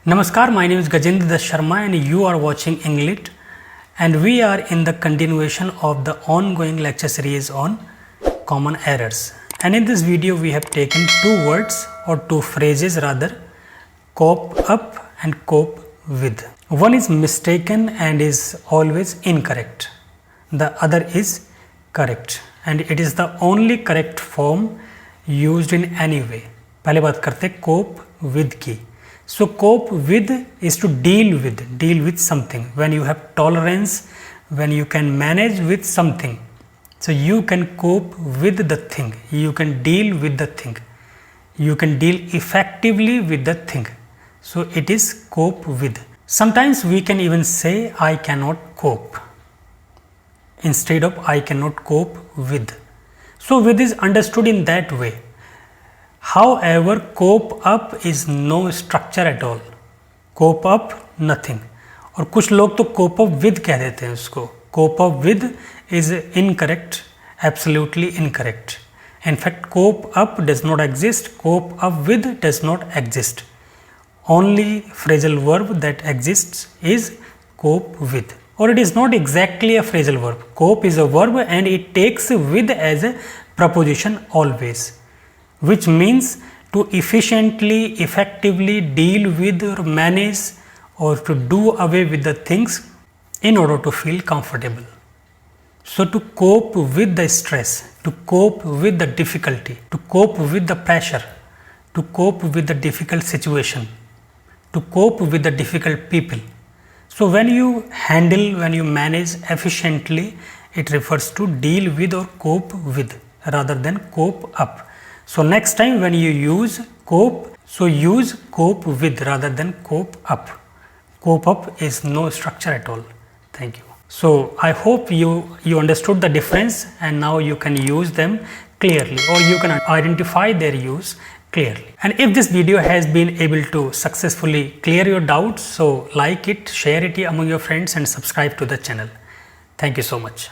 Namaskar, my name is drgdsharma and you are watching English, and we are in the continuation of the ongoing lecture series on common errors. And in this video we have taken two words or two phrases rather, cope up and cope with. One is mistaken and is always incorrect. The other is correct and it is the only correct form used in any way. पहले बात करते हैं cope with की. So cope with is to deal with something. When you have tolerance, when you can manage with something, so you can cope with the thing, you can deal with the thing, you can deal effectively with the thing. So it is cope with. Sometimes we can even say I cannot cope instead of I cannot cope with. So with is understood in that way. However, cope up is no structure at all. Cope up nothing. और कुछ लोग तो cope up with कह देते हैं उसको. Cope up with is incorrect, absolutely incorrect. In fact, cope up does not exist. Cope up with does not exist. Only phrasal verb that exists is cope with. Or it is not exactly a phrasal verb. Cope is a verb and it takes with as a preposition always, which means to efficiently, effectively deal with or manage or to do away with the things in order to feel comfortable. So to cope with the stress, to cope with the difficulty, to cope with the pressure, to cope with the difficult situation, to cope with the difficult people. So when you handle, when you manage efficiently, it refers to deal with or cope with rather than cope up. So next time when you use cope, so use cope with rather than cope up. Cope up is no structure at all. Thank you. So I hope you understood the difference and now you can use them clearly or you can identify their use clearly. And if this video has been able to successfully clear your doubts, so like it, share it among your friends and subscribe to the channel. Thank you so much.